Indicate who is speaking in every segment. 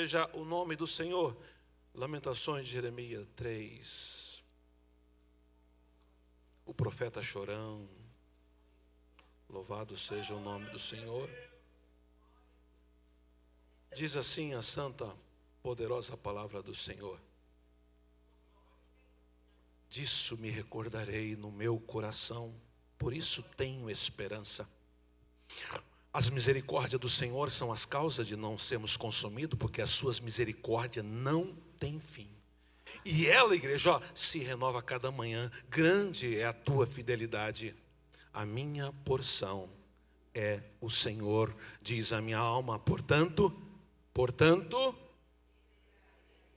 Speaker 1: seja o nome do Senhor. Lamentações de Jeremias 3. O profeta chorão. Louvado seja o nome do Senhor. Diz assim a santa, poderosa palavra do Senhor. Disso me recordarei no meu coração, por isso tenho esperança. As misericórdias do Senhor são as causas de não sermos consumidos, porque as suas misericórdias não têm fim. E ela, igreja, se renova a cada manhã. Grande é a tua fidelidade. A minha porção é o Senhor, diz a minha alma. Portanto,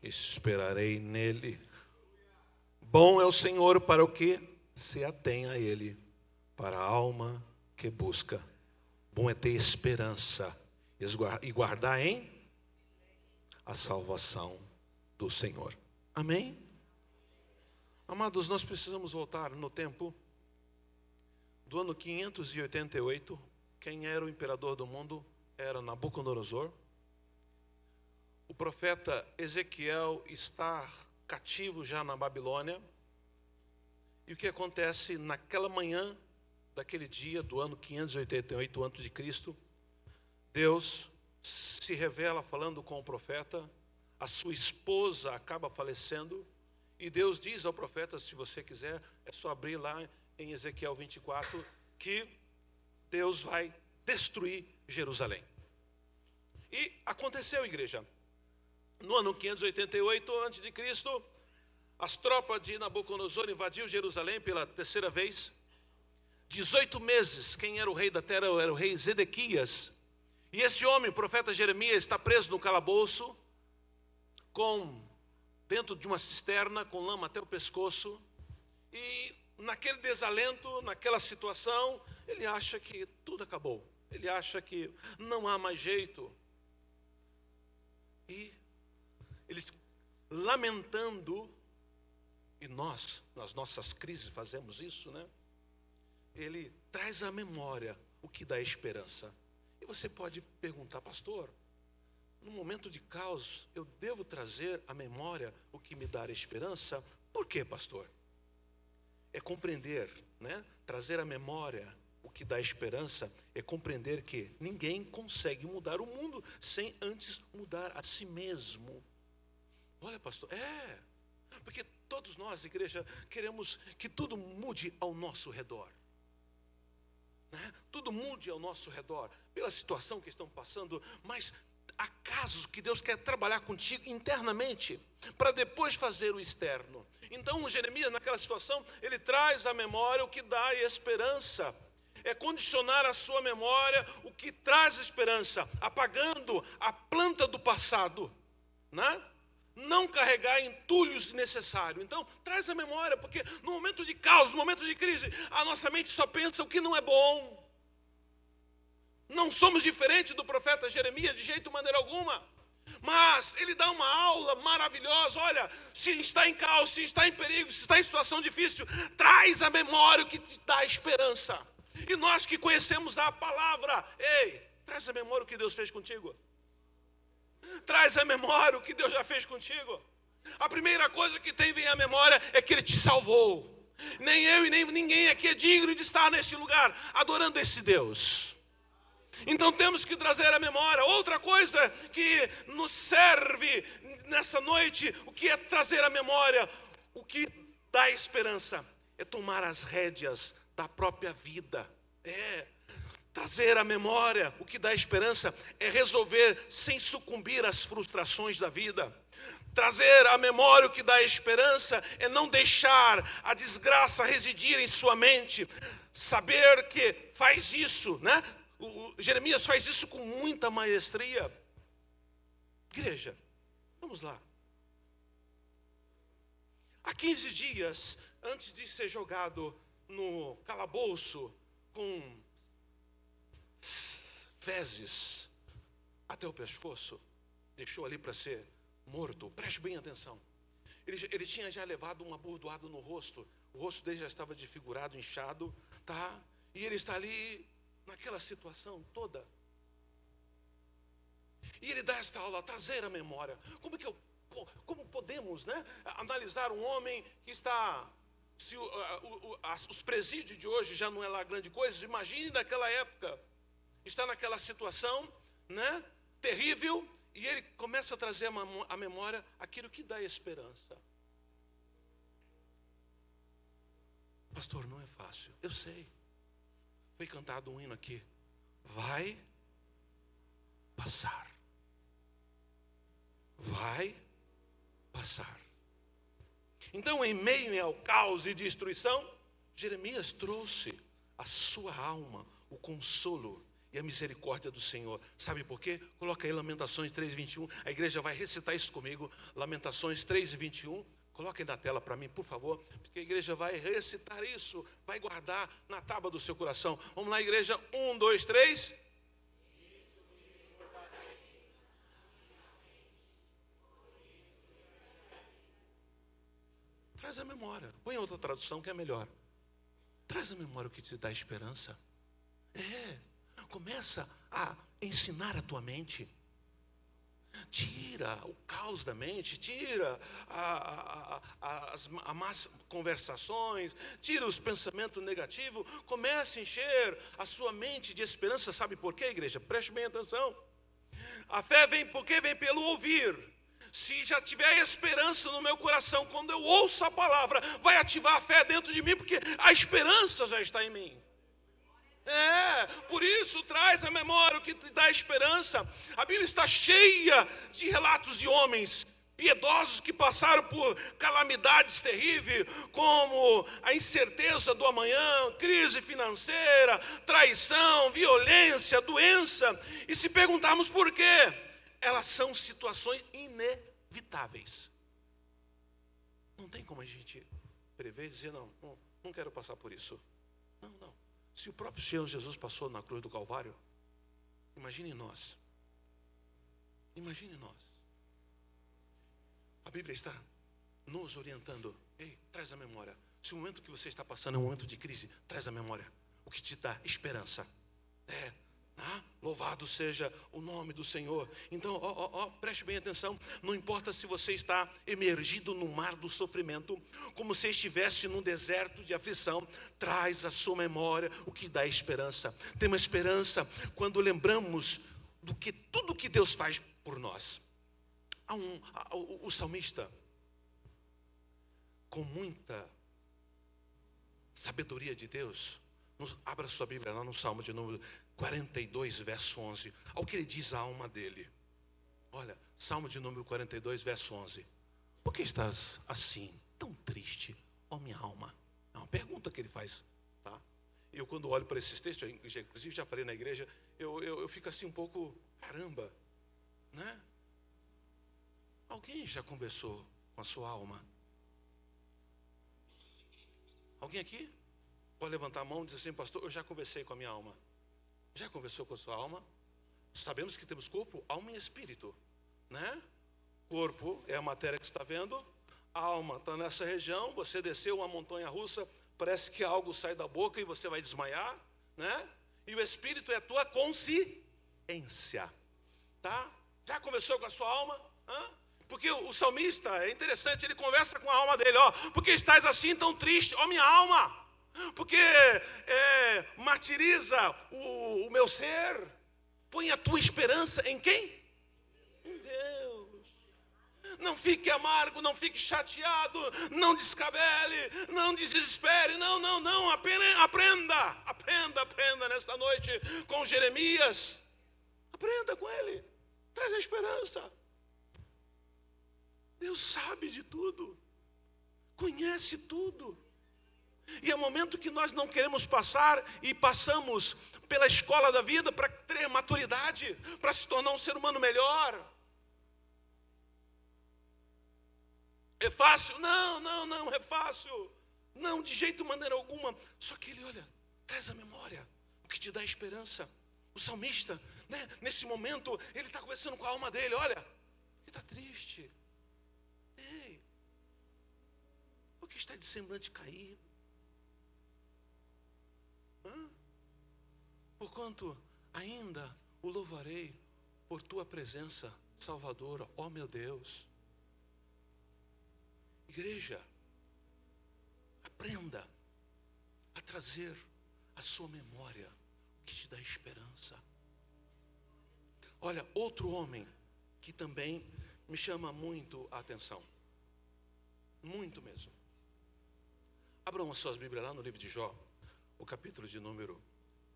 Speaker 1: esperarei nele. Bom é o Senhor para o que se atém a ele, para a alma que busca. Bom é ter esperança e guardar em a salvação do Senhor. Amém? Amados, nós precisamos voltar no tempo do ano 588. Quem era o imperador do mundo era Nabucodonosor. O profeta Ezequiel está cativo já na Babilônia. E o que acontece naquela manhã daquele dia do ano 588 a.C., Deus se revela falando com o profeta. A sua esposa acaba falecendo. E Deus diz ao profeta, se você quiser, é só abrir lá em Ezequiel 24, que Deus vai destruir Jerusalém. E aconteceu, igreja. No ano 588 a.C., as tropas de Nabucodonosor invadiu Jerusalém pela terceira vez. 18 meses, quem era o rei da terra era o rei Zedequias. E esse homem, o profeta Jeremias, está preso no calabouço, dentro de uma cisterna, com lama até o pescoço. E naquele desalento, naquela situação, ele acha que tudo acabou. Ele acha que não há mais jeito. E eles lamentando, e nós, nas nossas crises, fazemos isso, né? Ele traz à memória o que dá esperança. E você pode perguntar, pastor, no momento de caos, eu devo trazer à memória o que me dá esperança? Por quê, pastor? É compreender, né? Trazer à memória o que dá esperança é compreender que ninguém consegue mudar o mundo sem antes mudar a si mesmo. Olha, pastor, porque todos nós, igreja, queremos que tudo mude ao nosso redor. Né? Tudo mude ao nosso redor, pela situação que estão passando, mas há casos que Deus quer trabalhar contigo internamente, para depois fazer o externo. Então, Jeremias, naquela situação, ele traz à memória o que dá esperança. É condicionar a sua memória o que traz esperança, apagando a planta do passado, né? Não carregar entulhos desnecessários. Então, traz a memória, porque no momento de caos, no momento de crise, a nossa mente só pensa o que não é bom. Não somos diferentes do profeta Jeremias de jeito maneira alguma. Mas ele dá uma aula maravilhosa. Olha, se está em caos, se está em perigo, se está em situação difícil, traz a memória o que te dá esperança. E nós que conhecemos a palavra, traz a memória o que Deus fez contigo. Traz à memória o que Deus já fez contigo. A primeira coisa que vem à memória é que Ele te salvou. Nem eu e nem ninguém aqui é digno de estar nesse lugar adorando esse Deus. Então temos que trazer à memória. Outra coisa que nos serve nessa noite, o que é trazer à memória, o que dá esperança, é tomar as rédeas da própria vida. Trazer à memória o que dá esperança é resolver sem sucumbir às frustrações da vida. Trazer à memória o que dá esperança é não deixar a desgraça residir em sua mente. Saber que faz isso, né? Jeremias faz isso com muita maestria. Igreja, vamos lá. Há 15 dias, antes de ser jogado no calabouço com fezes até o pescoço, deixou ali para ser morto. Preste bem atenção. Ele tinha já levado uma bordoada no rosto. O rosto dele já estava desfigurado, inchado, tá? E ele está ali naquela situação toda. E ele dá esta aula, trazer a memória. Como podemos, né, analisar um homem que está... Se os presídios de hoje já não é lá grande coisa, imagine naquela época. Está naquela situação, né, terrível, e ele começa a trazer à memória aquilo que dá esperança. Pastor, não é fácil, eu sei. Foi cantado um hino aqui. Vai passar. Vai passar. Então, em meio ao caos e destruição, Jeremias trouxe à sua alma o consolo e a misericórdia do Senhor. Sabe por quê? Coloca aí Lamentações 3:21. A igreja vai recitar isso comigo. Lamentações 3:21. Coloca aí na tela para mim, por favor. Porque a igreja vai recitar isso. Vai guardar na tábua do seu coração. Vamos lá, igreja. 1, 2, 3. Traz a memória. Põe outra tradução que é melhor. Traz a memória o que te dá esperança. Começa a ensinar a tua mente. Tira o caos da mente, tira as más conversações, tira os pensamentos negativos, comece a encher a sua mente de esperança. Sabe por quê, igreja? Preste bem atenção. A fé vem porque vem pelo ouvir. Se já tiver esperança no meu coração, quando eu ouço a palavra, vai ativar a fé dentro de mim, porque a esperança já está em mim. Por isso traz à memória o que te dá esperança. A Bíblia está cheia de relatos de homens piedosos que passaram por calamidades terríveis, como a incerteza do amanhã, crise financeira, traição, violência, doença. E se perguntarmos por quê, elas são situações inevitáveis. Não tem como a gente prever e dizer, não quero passar por isso. Não. Se o próprio Senhor Jesus passou na cruz do Calvário, imagine nós. Imagine nós. A Bíblia está nos orientando. Ei, traz a memória. Se o momento que você está passando é um momento de crise, traz a memória. O que te dá esperança. Louvado seja o nome do Senhor. Então, preste bem atenção. Não importa se você está emergido no mar do sofrimento, como se estivesse num deserto de aflição, traz à sua memória o que dá esperança. Tem uma esperança quando lembramos do que tudo que Deus faz por nós. O salmista, com muita sabedoria de Deus, abra sua Bíblia lá no Salmo de número 42, verso 11. Ao que ele diz a alma dele. Olha, Salmo de número 42, verso 11. Por que estás assim, tão triste, ó minha alma? É uma pergunta que ele faz, tá? Eu quando olho para esses textos, inclusive já falei na igreja, eu fico assim um pouco, caramba, né? Alguém já conversou com a sua alma? Alguém aqui? Pode levantar a mão e dizer assim, pastor, eu já conversei com a minha alma. Já conversou com a sua alma? Sabemos que temos corpo, alma e espírito, né? Corpo é a matéria que você está vendo. A alma está nessa região. Você desceu uma montanha russa, parece que algo sai da boca e você vai desmaiar, né? E o espírito é a tua consciência, tá? Já conversou com a sua alma? Porque o salmista, é interessante, ele conversa com a alma dele, porque estás assim tão triste, ó minha alma? Porque martiriza o meu ser. Põe a tua esperança em quem? Em Deus. Não fique amargo, não fique chateado, não descabele, não desespere, não, apenas aprenda nesta noite com Jeremias. Aprenda com ele, traz a esperança. Deus sabe de tudo, conhece tudo. E é o momento que nós não queremos passar e passamos pela escola da vida para ter maturidade, para se tornar um ser humano melhor. É fácil? Não é fácil. Não, de jeito maneira alguma. Só que ele, olha, traz a memória, o que te dá esperança. O salmista, né, nesse momento, ele está conversando com a alma dele, olha, ele está triste. Ei, por que está de semblante caído? Porquanto ainda o louvarei por tua presença salvadora, ó meu Deus. Igreja, aprenda a trazer à sua memória o que te dá esperança. Olha, outro homem que também me chama muito a atenção, muito mesmo. Abram as suas Bíblias lá no livro de Jó, o capítulo de número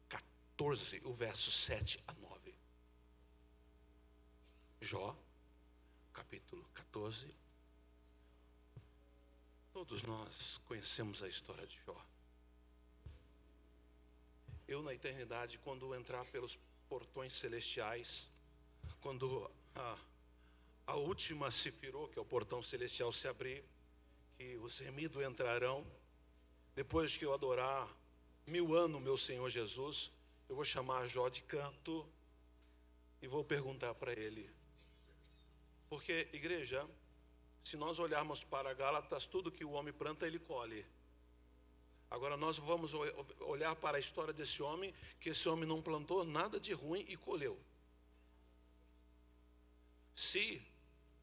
Speaker 1: 14, o verso 7 a 9. Jó, capítulo 14. Todos nós conhecemos a história de Jó. Eu, na eternidade, quando entrar pelos portões celestiais, quando a última sefirot, que é o portão celestial, se abrir, que os remidos entrarão, depois que eu adorar 1000 anos meu Senhor Jesus, eu vou chamar Jó de canto e vou perguntar para ele. Porque, igreja, se nós olharmos para Gálatas, tudo que o homem planta, ele colhe. Agora nós vamos olhar para a história desse homem, que esse homem não plantou nada de ruim e colheu. Se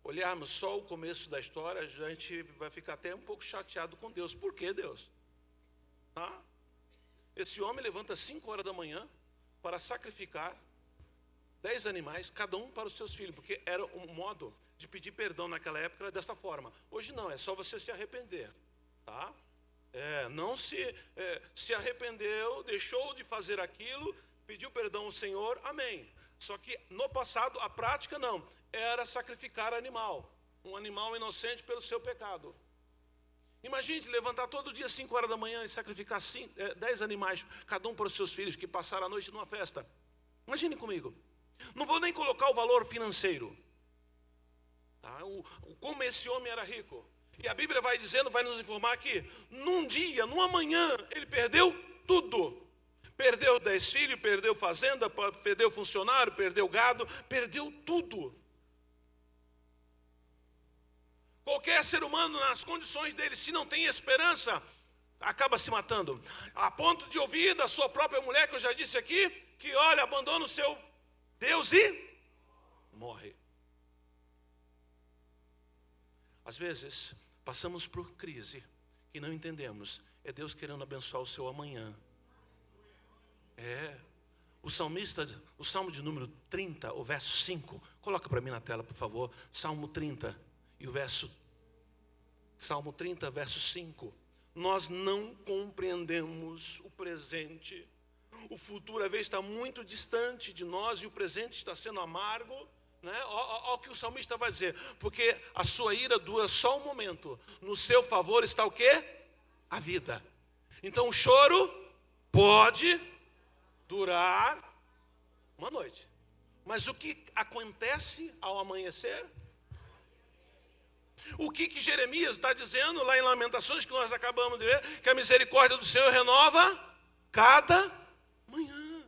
Speaker 1: olharmos só o começo da história, a gente vai ficar até um pouco chateado com Deus. Por que Deus? Esse homem levanta 5 horas da manhã para sacrificar 10 animais, cada um para os seus filhos, porque era um modo de pedir perdão naquela época, era dessa forma. Hoje não, é só você se arrepender, tá? Não se arrependeu, deixou de fazer aquilo, pediu perdão ao Senhor, amém. Só que no passado, a prática não, era sacrificar animal, um animal inocente pelo seu pecado. Imagine levantar todo dia 5 horas da manhã e sacrificar 10 animais, cada um para os seus filhos, que passaram a noite numa festa. Imagine comigo. Não vou nem colocar o valor financeiro, tá? Como esse homem era rico. E a Bíblia vai dizendo, vai nos informar que num dia, numa manhã, ele perdeu tudo. Perdeu 10 filhos, perdeu fazenda, perdeu funcionário, perdeu gado, perdeu tudo. Qualquer ser humano, nas condições dele, se não tem esperança, acaba se matando. A ponto de ouvir da sua própria mulher, que eu já disse aqui, que olha, abandona o seu Deus e morre. Às vezes, passamos por crise e não entendemos. É Deus querendo abençoar o seu amanhã. O salmista, o Salmo de número 30, o verso 5. Coloca para mim na tela, por favor. Salmo 30 e o verso... Salmo 30, verso 5. Nós não compreendemos o presente. O futuro, às vezes, está muito distante de nós e o presente está sendo amargo, né? Olha o que o salmista vai dizer. Porque a sua ira dura só um momento. No seu favor está o quê? A vida. Então o choro pode durar uma noite. Mas o que acontece ao amanhecer? O que Jeremias está dizendo lá em Lamentações, que nós acabamos de ver, que a misericórdia do Senhor renova cada manhã.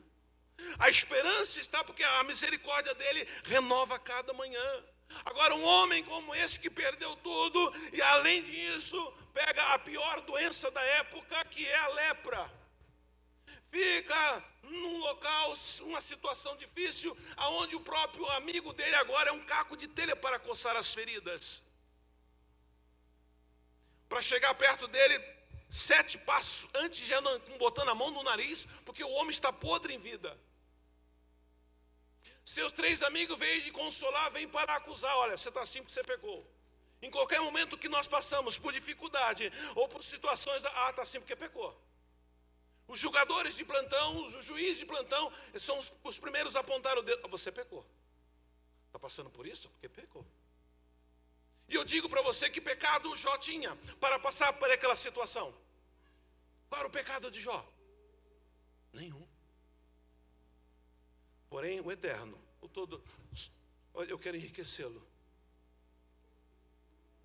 Speaker 1: A esperança está porque a misericórdia dele renova cada manhã. Agora, um homem como esse que perdeu tudo, e além disso, pega a pior doença da época, que é a lepra. Fica num local, uma situação difícil, aonde o próprio amigo dele agora é um caco de telha para coçar as feridas. Para chegar perto dele, 7 passos antes, já não, botando a mão no nariz, porque o homem está podre em vida. Seus 3 amigos veem de consolar, vêm para acusar. Olha, você está assim porque você pecou. Em qualquer momento que nós passamos por dificuldade ou por situações, está assim porque pecou. Os julgadores de plantão, os juízes de plantão, são os primeiros a apontar o dedo. Você pecou. Está passando por isso? Porque pecou. E eu digo para você que pecado Jó tinha para passar por aquela situação. Qual era o pecado de Jó? Nenhum. Porém, o eterno, o todo, eu quero enriquecê-lo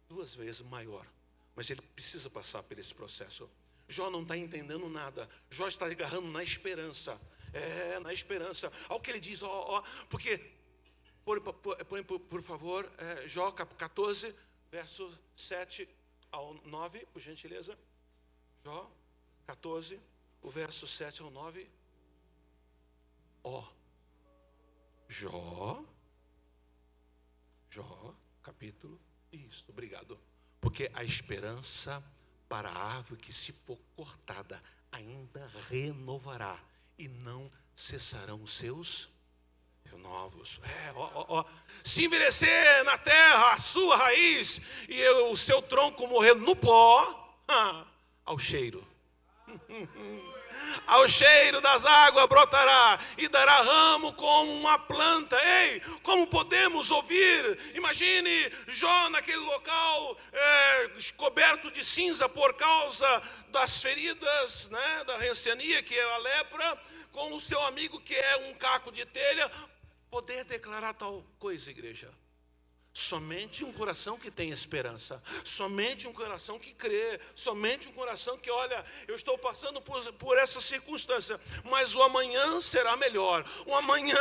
Speaker 1: 2 vezes maior. Mas ele precisa passar por esse processo. Jó não está entendendo nada. Jó está agarrando na esperança. Na esperança. Olha o que ele diz, porque... Põe, por favor, Jó 14, verso 7 ao 9, por gentileza. Jó 14, o verso 7 ao 9. Jó Jó, capítulo. Isso, obrigado. Porque a esperança para a árvore que se for cortada ainda renovará, e não cessarão os seus renovos. Se envelhecer na terra a sua raiz e o seu tronco morrer no pó, ao cheiro. Ao cheiro das águas brotará e dará ramo como uma planta. Ei, como podemos ouvir? Imagine Jó naquele local coberto de cinza por causa das feridas, né, da anciania, que é a lepra, com o seu amigo que é um caco de telha, poder declarar tal coisa, igreja. Somente um coração que tem esperança, somente um coração que crê, somente um coração que olha, eu estou passando por essa circunstância, mas o amanhã será melhor, o amanhã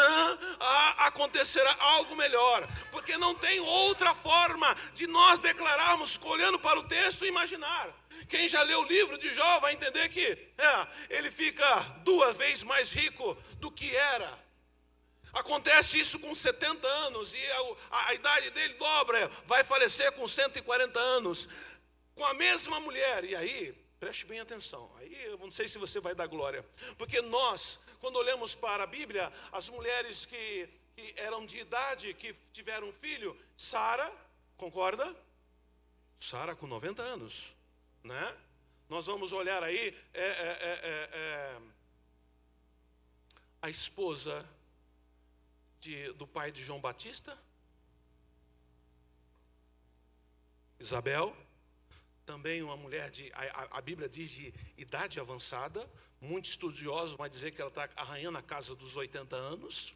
Speaker 1: acontecerá algo melhor, porque não tem outra forma de nós declararmos, olhando para o texto e imaginar. Quem já leu o livro de Jó vai entender que ele fica 2 vezes mais rico do que era. Acontece isso com 70 anos e a idade dele dobra, vai falecer com 140 anos, com a mesma mulher. E aí, preste bem atenção, aí eu não sei se você vai dar glória, porque nós, quando olhamos para a Bíblia, as mulheres que eram de idade, que tiveram filho, Sara, concorda? Sara com 90 anos, né? Nós vamos olhar aí, a esposa do pai de João Batista, Isabel, também uma mulher a Bíblia diz de idade avançada, muito estudioso vai dizer que ela está arranhando a casa dos 80 anos.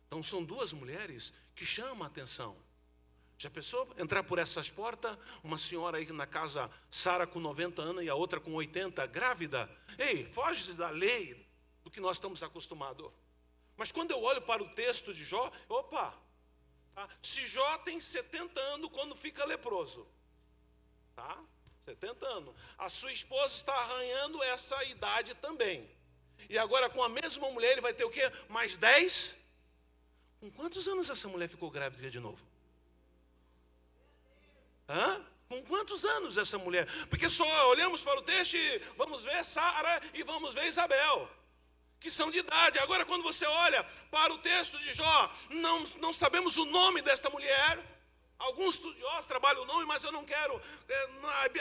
Speaker 1: Então são 2 mulheres que chamam a atenção. Já pensou entrar por essas portas, uma senhora aí na casa, Sara com 90 anos e a outra com 80, grávida? Ei, foge da lei do que nós estamos acostumados. Mas quando eu olho para o texto de Jó, se Jó tem 70 anos quando fica leproso, 70 anos, a sua esposa está arranhando essa idade também, e agora com a mesma mulher ele vai ter o quê? Mais 10? Com quantos anos essa mulher ficou grávida de novo? Com quantos anos essa mulher? Porque só olhamos para o texto e vamos ver Sara e vamos ver Isabel, que são de idade. Agora, quando você olha para o texto de Jó, não sabemos o nome desta mulher. Alguns estudiosos trabalham o nome, mas eu não quero.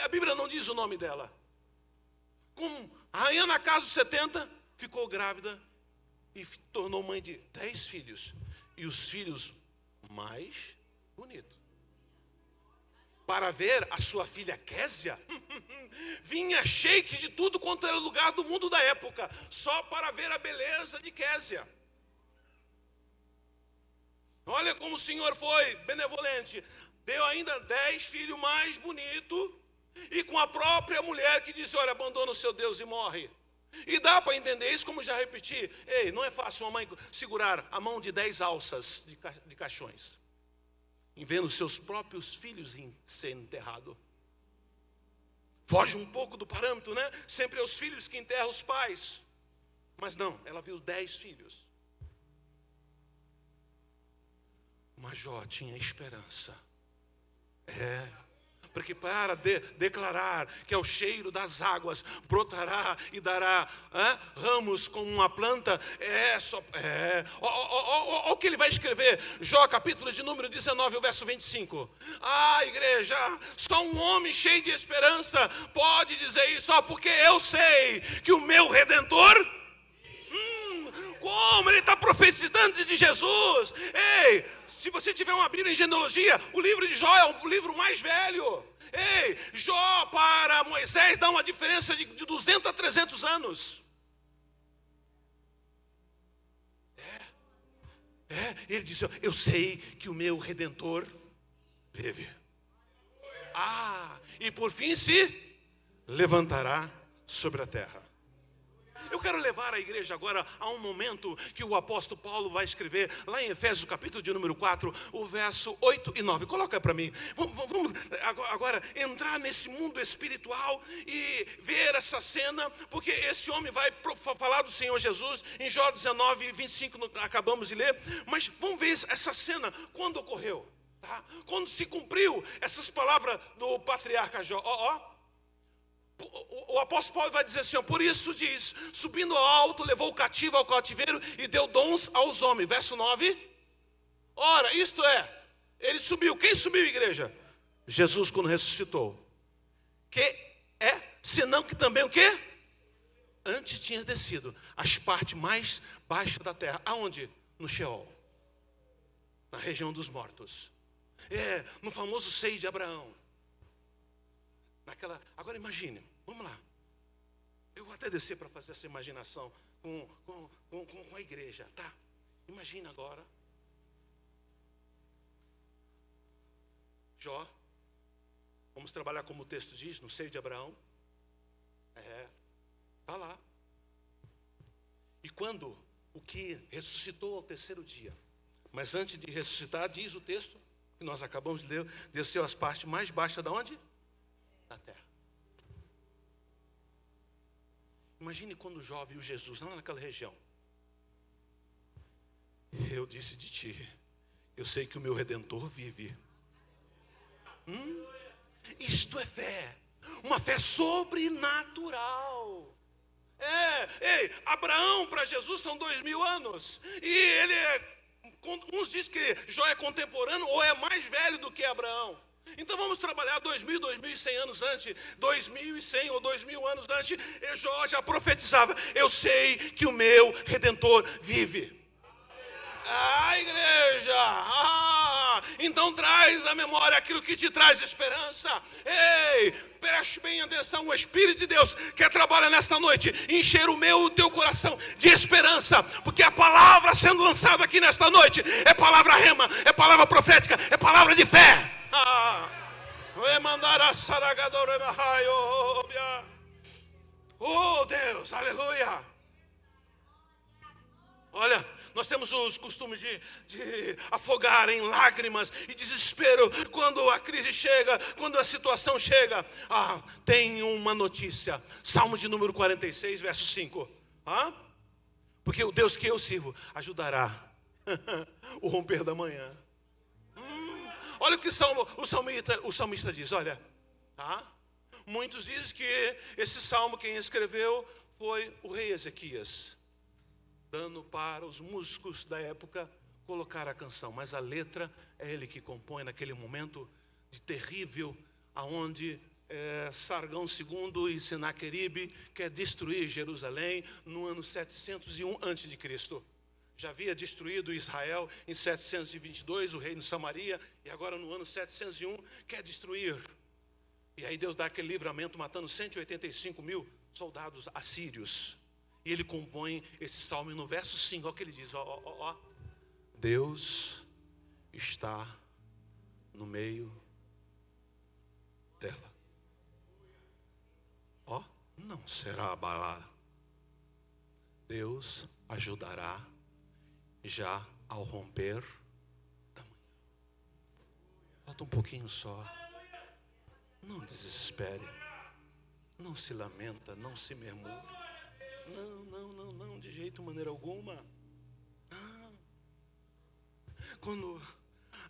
Speaker 1: A Bíblia não diz o nome dela. Arranhando a casa dos 70, ficou grávida e tornou mãe de 10 filhos. E os filhos mais bonitos. Para ver a sua filha Késia, vinha sheik de tudo quanto era lugar do mundo da época, só para ver a beleza de Késia. Olha como o Senhor foi benevolente, deu ainda 10 filhos mais bonitos, e com a própria mulher que disse, olha, abandona o seu Deus e morre. E dá para entender isso, como já repeti. Ei, não é fácil uma mãe segurar a mão de 10 alças de caixões, em vendo seus próprios filhos ser enterrados. Foge um pouco do parâmetro, né? Sempre é os filhos que enterram os pais. Mas não, ela viu 10 filhos. Mas Jó tinha esperança. Porque para declarar que ao cheiro das águas brotará e dará ramos como uma planta, olha o que ele vai escrever, Jó capítulo de número 19, o verso 25. Igreja, só um homem cheio de esperança pode dizer isso, porque eu sei que o meu Redentor, como ele está profetizando de Jesus. Ei, se você tiver uma Bíblia em genealogia, o livro de Jó é o livro mais velho. Ei, Jó para Moisés dá uma diferença de 200 a 300 anos. Ele diz, eu sei que o meu Redentor vive. E por fim se levantará sobre a terra. Eu quero levar a igreja agora a um momento que o apóstolo Paulo vai escrever lá em Efésios, capítulo de número 4, o verso 8 e 9. Coloca para mim. Vamos agora entrar nesse mundo espiritual e ver essa cena, porque esse homem vai falar do Senhor Jesus em Jó 19, 25, acabamos de ler. Mas vamos ver essa cena, quando ocorreu, tá? Quando se cumpriu essas palavras do patriarca Jó. O apóstolo Paulo vai dizer assim, por isso diz, subindo ao alto, levou o cativo ao cativeiro e deu dons aos homens. Verso 9. Ora, isto é, ele subiu. Quem subiu, igreja? Jesus, quando ressuscitou. Que é, senão que também o quê? Antes tinha descido as partes mais baixas da terra. Aonde? No Sheol, na região dos mortos. No famoso seio de Abraão. Agora imagine, vamos lá. Eu vou até descer para fazer essa imaginação com a igreja, tá? Imagina agora. Jó, vamos trabalhar como o texto diz, no seio de Abraão. Está lá. E quando o que ressuscitou ao terceiro dia, mas antes de ressuscitar, diz o texto, que nós acabamos de ler, desceu às partes mais baixas da onde? Da terra. Imagine quando Jó viu Jesus lá naquela região. Eu disse de ti, eu sei que o meu Redentor vive. Isto é fé, uma fé sobrenatural. Abraão para Jesus são 2000 anos. E ele uns dizem que Jó é contemporâneo ou é mais velho do que Abraão. Então vamos trabalhar 2100 anos antes, 2100 ou 2000 anos antes. Jó já profetizava, eu sei que o meu Redentor vive. Igreja, então traz à memória aquilo que te traz esperança. Preste bem atenção, o Espírito de Deus quer trabalhar nesta noite, encher o meu e o teu coração de esperança, porque a palavra sendo lançada aqui nesta noite é palavra rema, é palavra profética, é palavra de fé. Oh Deus, aleluia. Olha, nós temos os costumes de afogar em lágrimas e desespero quando a crise chega, quando a situação chega. Tem uma notícia, Salmo de número 46, verso 5. Porque o Deus que eu sirvo ajudará o romper da manhã. Olha o que o salmista diz, olha, tá? Muitos dizem que esse salmo quem escreveu foi o rei Ezequias, dando para os músicos da época colocar a canção, mas a letra é ele que compõe naquele momento de terrível, aonde Sargão II e Senaqueribe quer destruir Jerusalém no ano 701 a.C. Já havia destruído Israel em 722, o reino de Samaria, e agora no ano 701 quer destruir. E aí Deus dá aquele livramento matando 185 mil soldados assírios. E ele compõe esse salmo no verso 5, olha o que ele diz, Deus está no meio dela. Não será abalada. Deus ajudará já ao romper da manhã. Falta um pouquinho só. Não desespere. Não se lamenta, não se murmure. Não, de jeito, maneira alguma. Quando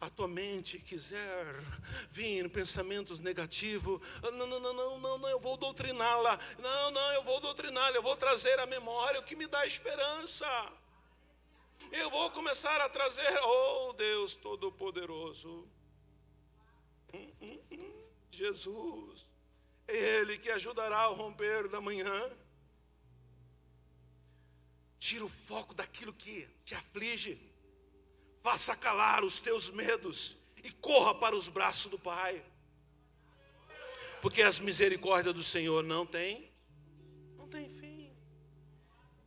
Speaker 1: a tua mente quiser vir pensamentos negativos, não, eu vou doutriná-la. Eu vou doutriná-la, eu vou trazer à memória o que me dá esperança. Eu vou começar a trazer, Deus Todo-Poderoso, Jesus, Ele que ajudará ao romper da manhã. Tira o foco daquilo que te aflige, faça calar os teus medos e corra para os braços do Pai, porque as misericórdias do Senhor não tem fim,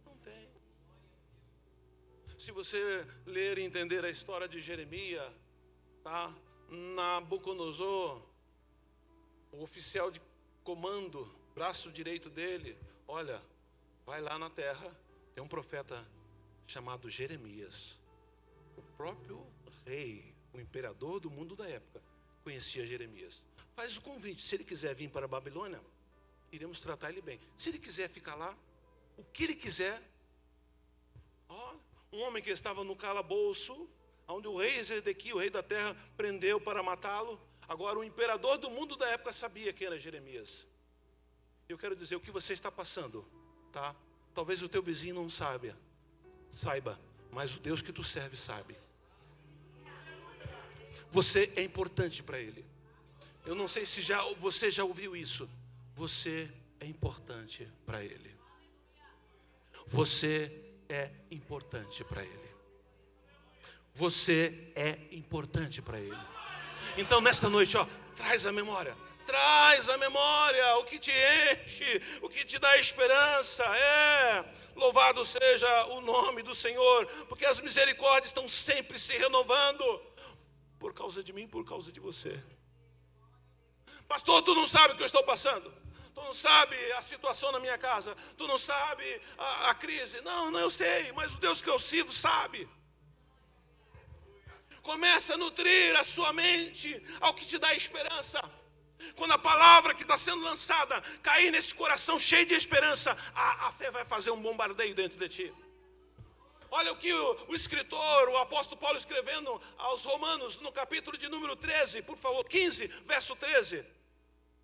Speaker 1: não tem. Se você ler e entender a história de Jeremias, tá? Nabucodonosor, o oficial de comando, braço direito dele, olha, vai lá na terra, tem um profeta chamado Jeremias. O próprio rei, o imperador do mundo da época, conhecia Jeremias. Faz o convite, se ele quiser vir para a Babilônia, iremos tratar ele bem. Se ele quiser ficar lá, o que ele quiser. Um homem que estava no calabouço, onde o rei Zedequias, o rei da terra, prendeu para matá-lo. Agora o imperador do mundo da época sabia quem era Jeremias. Eu quero dizer, o que você está passando, tá? Talvez o teu vizinho não saiba, mas o Deus que tu serve sabe. Você é importante para Ele. Eu não sei se você já ouviu isso. Você é importante para Ele. Você é importante para Ele. Você é importante para Ele. Então nesta noite, traz a memória. Traz a memória o que te enche, o que te dá esperança. Louvado seja o nome do Senhor, porque as misericórdias estão sempre se renovando. Por causa de mim, por causa de você. Pastor, tu não sabe o que eu estou passando. Tu não sabe a situação na minha casa. Tu não sabe a crise. Não, eu sei, mas o Deus que eu sirvo sabe. Começa a nutrir a sua mente ao que te dá esperança. Quando a palavra que está sendo lançada cair nesse coração cheio de esperança, a fé vai fazer um bombardeio dentro de ti. Olha o que o escritor, o apóstolo Paulo, escrevendo aos Romanos, no capítulo de número 13, por favor, 15, verso 13.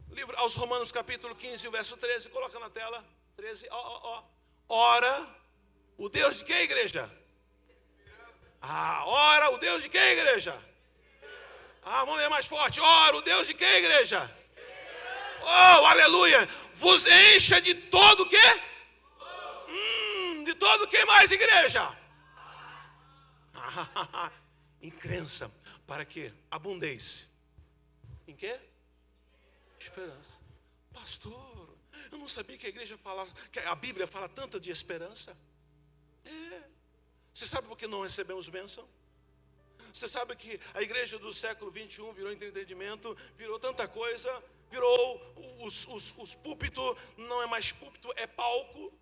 Speaker 1: Livro aos Romanos, capítulo 15, verso 13, coloca na tela. 13, Ora, o Deus de que, igreja? Ora, o Deus de que, igreja? Vamos ver mais forte. Ora, o Deus de que, igreja? Oh, aleluia! Vos encha de todo o quê? De todo o que mais, igreja? Em crença, para que abundeis. Em quê? Esperança. Pastor, eu não sabia que a igreja falava, que a Bíblia fala tanto de esperança. Você sabe por que não recebemos bênção? Você sabe que a igreja do século 21 virou entretenimento, virou tanta coisa, virou os púlpitos, não é mais púlpito, é palco,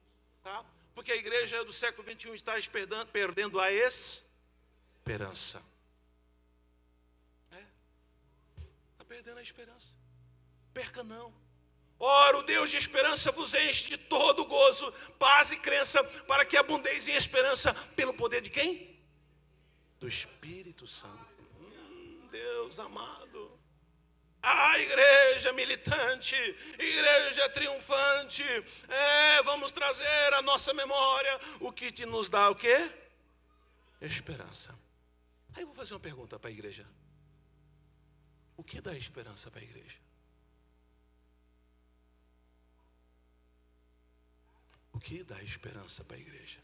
Speaker 1: tá? Porque a igreja do século 21 está perdendo a esperança. Está perdendo a esperança. Perca não. Ora, o Deus de esperança vos enche de todo gozo, paz e crença, para que abundeis em esperança pelo poder de quem? Do Espírito Santo. Deus amado. Igreja militante, igreja triunfante. Vamos trazer à nossa memória o que te nos dá o quê? Esperança. Aí eu vou fazer uma pergunta para a igreja. O que dá esperança para a igreja? O que dá esperança para a igreja?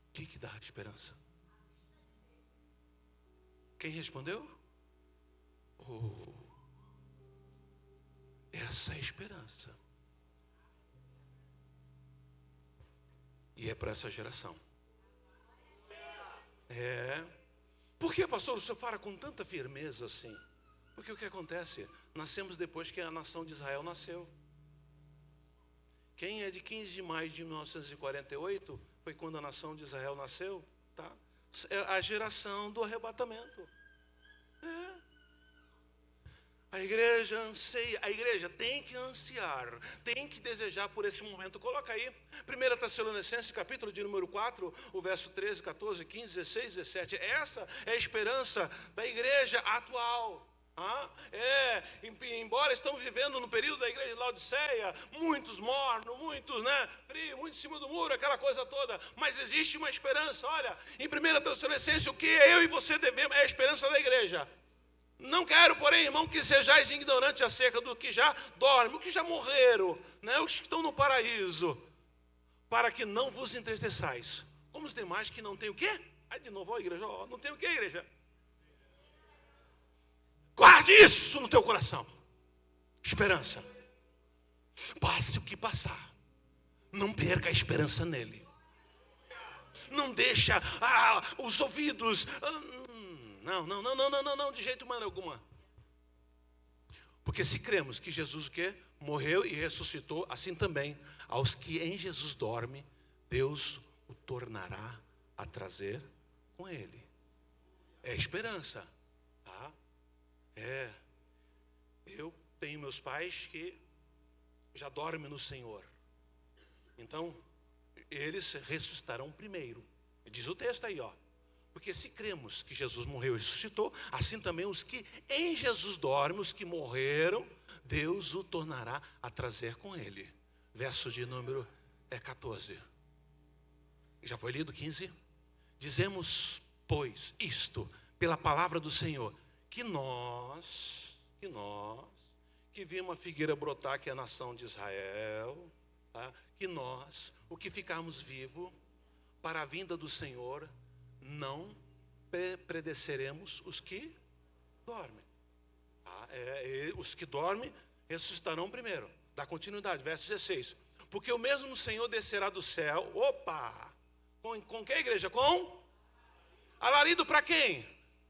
Speaker 1: O que dá esperança? Quem respondeu? Essa é a esperança. E é para essa geração. Por que, pastor, o senhor fala com tanta firmeza assim? Porque o que acontece? Nascemos depois que a nação de Israel nasceu. Quem é de 15 de maio de 1948, foi quando a nação de Israel nasceu, tá? É a geração do arrebatamento. A igreja anseia, a igreja tem que ansiar, tem que desejar por esse momento. Coloca aí, 1 Tessalonicenses, capítulo de número 4, o verso 13, 14, 15, 16, 17. Essa é a esperança da igreja atual. Embora estamos vivendo no período da igreja de Laodiceia, muitos mornos, muitos, frio, muito em cima do muro, aquela coisa toda, mas existe uma esperança. Olha, em 1 Tessalonicenses, o que eu e você devemos é a esperança da igreja. Não quero, porém, irmão, que sejais ignorantes acerca do que já dormem, os que já morreram, os que estão no paraíso, para que não vos entristeçais, como os demais que não têm o quê? De novo, igreja, não tem o quê, igreja? Guarde isso no teu coração. Esperança. Passe o que passar, não perca a esperança nele. Não deixa os ouvidos. Não, de jeito maneiro alguma. Porque se cremos que Jesus o quê? Morreu e ressuscitou, assim também, aos que em Jesus dorme, Deus o tornará a trazer com ele. É esperança. Tá? Eu tenho meus pais que já dormem no Senhor. Então, eles ressuscitarão primeiro. Diz o texto aí, ó. Porque se cremos que Jesus morreu e ressuscitou, assim também os que em Jesus dormem, os que morreram, Deus o tornará a trazer com ele. Verso de número 14. Já foi lido 15? Dizemos, pois, isto, pela palavra do Senhor, que nós, que vimos a figueira brotar, que é a nação de Israel, tá? Que nós, o que ficarmos vivos, para a vinda do Senhor, não precederemos os que dormem. Tá? Os que dormem ressuscitarão primeiro. Dá continuidade, verso 16. Porque o mesmo Senhor descerá do céu. Opa! Com que igreja? Com alarido para quem?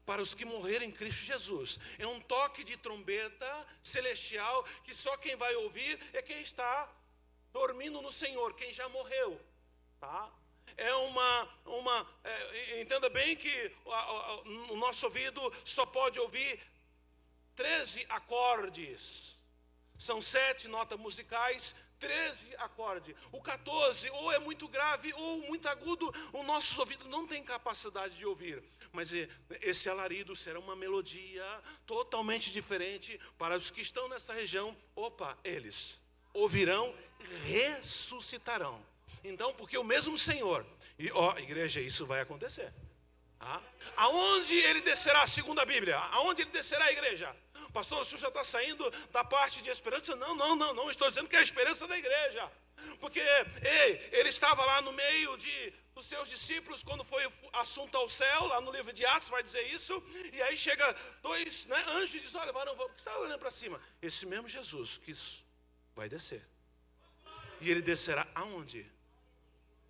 Speaker 1: Para os que morreram em Cristo Jesus. É um toque de trombeta celestial que só quem vai ouvir é quem está dormindo no Senhor, quem já morreu. Tá? Entenda bem que o nosso ouvido só pode ouvir 13 acordes. São 7 notas musicais, 13 acordes. O 14 ou é muito grave ou muito agudo, o nosso ouvido não tem capacidade de ouvir. Mas esse alarido será uma melodia totalmente diferente para os que estão nessa região. Opa, eles ouvirão e ressuscitarão. Então, porque o mesmo Senhor, e igreja, isso vai acontecer. Aonde ele descerá, segundo a Bíblia? Aonde ele descerá, a igreja? Pastor, o senhor já está saindo da parte de esperança? Não, estou dizendo que é a esperança da igreja. Porque ele estava lá no meio dos seus discípulos, quando foi assunto ao céu, lá no livro de Atos vai dizer isso, e aí chega 2 anjos e diz, olha, varão, por que você está olhando para cima? Esse mesmo Jesus que vai descer. E ele descerá aonde?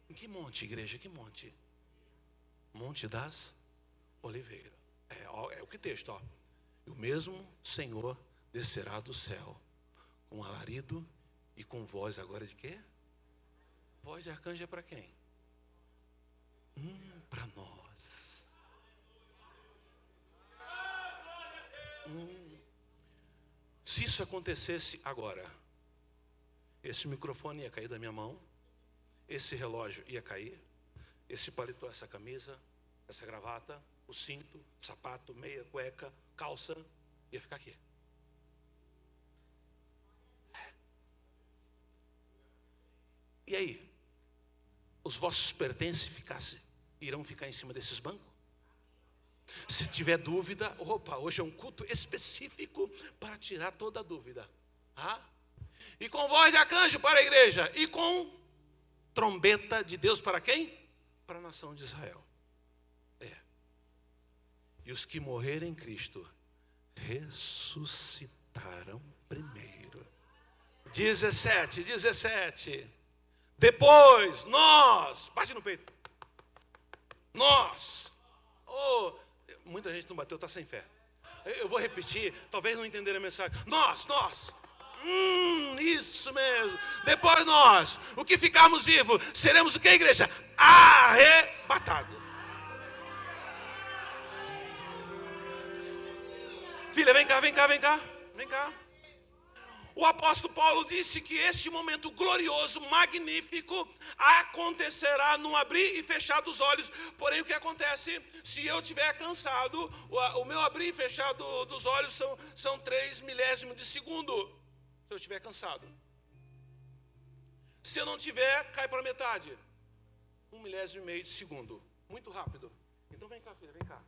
Speaker 1: Em que monte, igreja? Que monte? Monte das Oliveiras. É o que texto, ó. E o mesmo Senhor descerá do céu, com alarido e com voz agora de quê? Voz de arcanjo é para quem? Para nós. Se isso acontecesse agora, esse microfone ia cair da minha mão, esse relógio ia cair, esse paletó, essa camisa, essa gravata, o cinto, sapato, meia, cueca, calça, ia ficar aqui. E aí? Os vossos pertences irão ficar em cima desses bancos? Se tiver dúvida, hoje é um culto específico para tirar toda a dúvida. E com voz de arcanjo para a igreja, e com trombeta de Deus para quem? Para a nação de Israel. E os que morrerem em Cristo ressuscitarão primeiro. 17. Depois, nós, bate no peito. Nós. Muita gente não bateu, está sem fé. Eu vou repetir, talvez não entenderam a mensagem. Nós. Isso mesmo. Depois nós, o que ficarmos vivos, seremos o que, igreja? Arrebatados. Filha, vem cá. O apóstolo Paulo disse que este momento glorioso, magnífico, acontecerá num abrir e fechar dos olhos. Porém, o que acontece? Se eu estiver cansado, o meu abrir e fechar dos olhos são 3 milésimos de segundo. Se eu estiver cansado. Se eu não tiver, cai para metade. 1 milésimo e meio de segundo. Muito rápido. Então vem cá, filha, vem cá.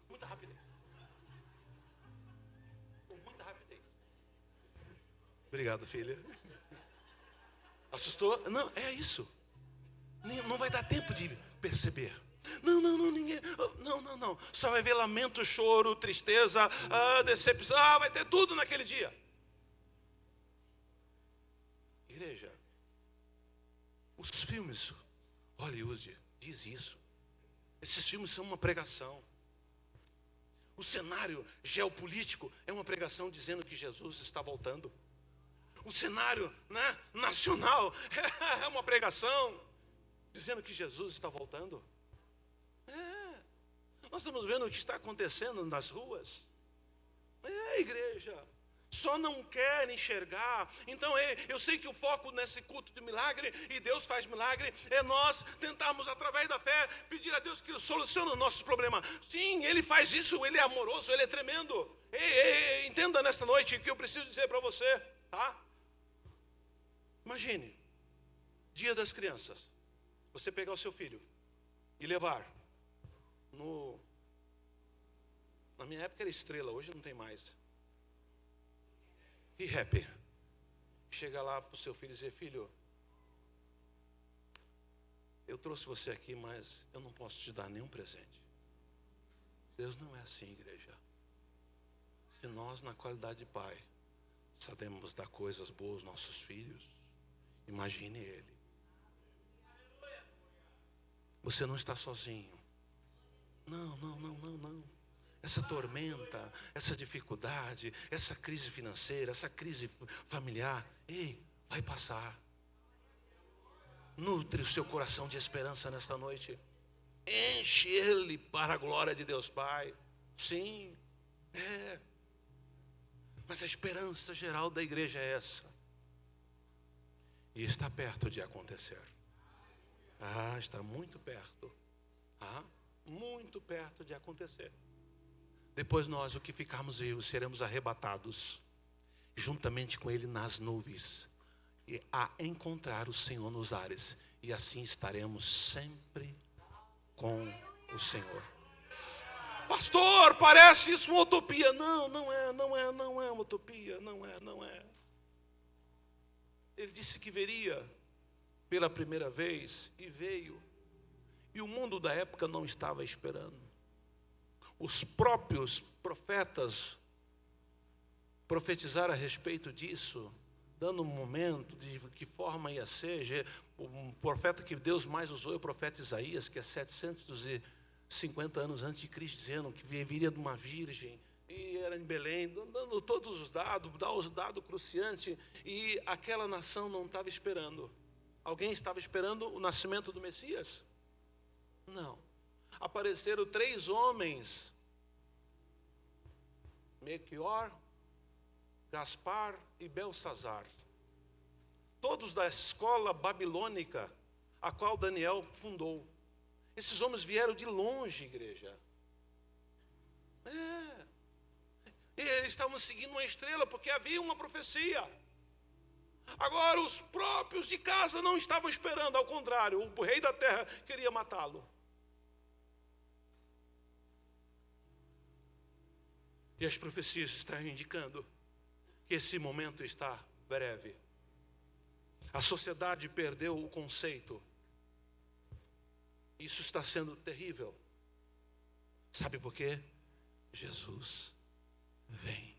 Speaker 1: Muita rapidez. Obrigado, filha. Assustou? Não, é isso. Não vai dar tempo de perceber. Não, ninguém. Não. Só vai ver lamento, choro, tristeza, decepção. Vai ter tudo naquele dia. Igreja, os filmes Hollywood diz isso. Esses filmes são uma pregação. O cenário geopolítico é uma pregação dizendo que Jesus está voltando. O cenário, né, nacional é uma pregação dizendo que Jesus está voltando. Nós estamos vendo o que está acontecendo nas ruas. Igreja, só não quer enxergar. Então eu sei que o foco nesse culto de milagre, e Deus faz milagre, é nós tentarmos através da fé pedir a Deus que solucione o nosso problema. Sim, Ele faz isso, Ele é amoroso, Ele é tremendo. Entenda nesta noite o que eu preciso dizer para você, tá? Imagine, Dia das Crianças, você pegar o seu filho e levar na minha época era Estrela, hoje não tem mais. E happy. Chega lá para o seu filho e dizer: filho, eu trouxe você aqui, mas eu não posso te dar nenhum presente. Deus não é assim, igreja. Se nós, na qualidade de pai, sabemos dar coisas boas aos nossos filhos, imagine Ele. Você não está sozinho. Não. Essa tormenta, essa dificuldade, essa crise financeira, essa crise familiar, vai passar. Nutre o seu coração de esperança nesta noite. Enche ele para a glória de Deus Pai. Sim, mas a esperança geral da igreja é essa. E está perto de acontecer. Está muito perto. Muito perto de acontecer. Depois nós, o que ficarmos vivos, seremos arrebatados juntamente com Ele nas nuvens e a encontrar o Senhor nos ares, e assim estaremos sempre com o Senhor. Pastor, parece isso uma utopia. Não é uma utopia, não é. Ele disse que veria pela primeira vez, e veio. E o mundo da época não estava esperando. Os próprios profetas profetizaram a respeito disso, dando um momento de que forma ia ser. O profeta que Deus mais usou é o profeta Isaías, que é 750 anos antes de Cristo, dizendo que viria de uma virgem, e era em Belém, dando todos os dados, dado cruciante, e aquela nação não estava esperando. Alguém estava esperando o nascimento do Messias? Não. Apareceram 3 homens, Melquior, Gaspar e Belsazar, todos da escola babilônica, a qual Daniel fundou. Esses homens vieram de longe, igreja. E eles estavam seguindo uma estrela, porque havia uma profecia. Agora os próprios de casa não estavam esperando, ao contrário, o rei da terra queria matá-lo. E as profecias estão indicando que esse momento está breve. A sociedade perdeu o conceito. Isso está sendo terrível. Sabe por quê? Jesus vem.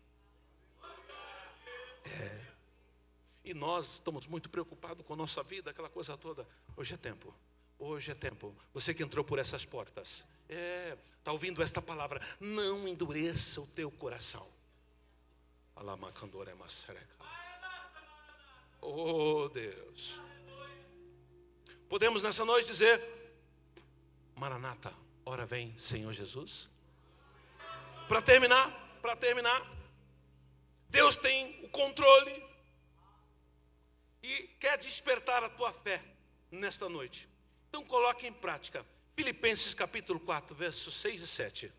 Speaker 1: E nós estamos muito preocupados com a nossa vida, aquela coisa toda. Hoje é tempo. Você que entrou por essas portas, está ouvindo esta palavra: não endureça o teu coração. Oh Deus. Podemos nessa noite dizer: Maranata, ora vem, Senhor Jesus. Para terminar, Deus tem o controle e quer despertar a tua fé nesta noite. Então coloque em prática Filipenses capítulo 4, versos 6 e 7.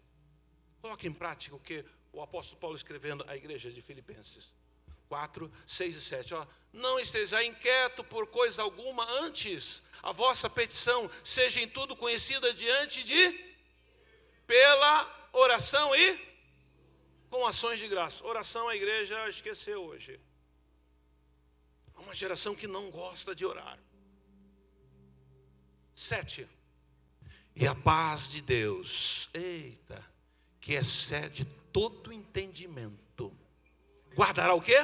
Speaker 1: Coloque em prática o que o apóstolo Paulo escrevendo à igreja de Filipenses 4, 6 e 7. Não esteja inquieto por coisa alguma, antes a vossa petição seja em tudo conhecida diante de, pela oração e com ações de graça. Oração a igreja esqueceu hoje. Há uma geração que não gosta de orar. 7. E a paz de Deus, que excede todo entendimento, guardará o quê?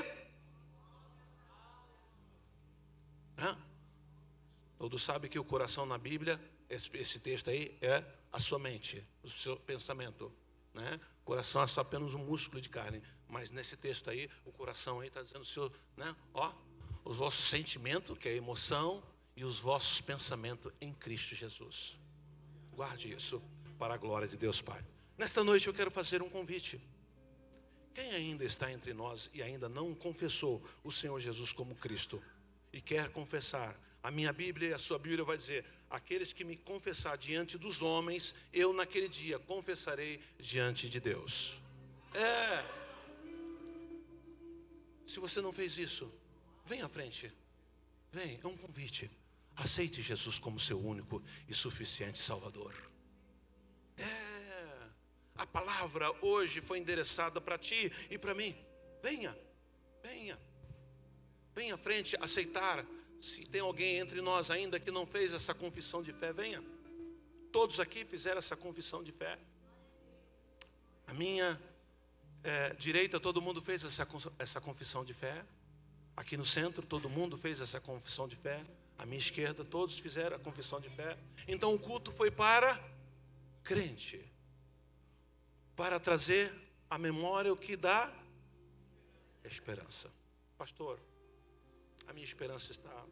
Speaker 1: Todos sabem que o coração na Bíblia, esse texto aí, é a sua mente, o seu pensamento, né? O coração é só apenas um músculo de carne. Mas nesse texto aí, o coração aí está dizendo o seu, né? Ó, os vossos sentimentos, que é a emoção, e os vossos pensamentos em Cristo Jesus. Guarde isso para a glória de Deus Pai. Nesta noite eu quero fazer um convite. Quem ainda está entre nós e ainda não confessou o Senhor Jesus como Cristo e quer confessar, a minha Bíblia e a sua Bíblia vai dizer: aqueles que me confessar diante dos homens, eu naquele dia confessarei diante de Deus. Se você não fez isso, vem à frente. Vem, é um convite. Aceite Jesus como seu único e suficiente Salvador. A palavra hoje foi endereçada para ti e para mim. Venha, venha. Venha à frente aceitar. Se tem alguém entre nós ainda que não fez essa confissão de fé, venha. Todos aqui fizeram essa confissão de fé. A minha direita, todo mundo fez essa confissão de fé. Aqui no centro, todo mundo fez essa confissão de fé. À minha esquerda, todos fizeram a confissão de fé. Então o culto foi para crente, para trazer à memória o que dá esperança. Pastor, a minha esperança está...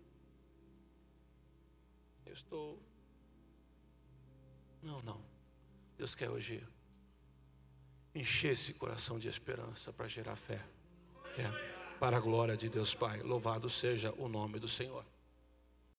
Speaker 1: Eu estou... Não. Deus quer hoje encher esse coração de esperança para gerar fé. Para a glória de Deus Pai. Louvado seja o nome do Senhor.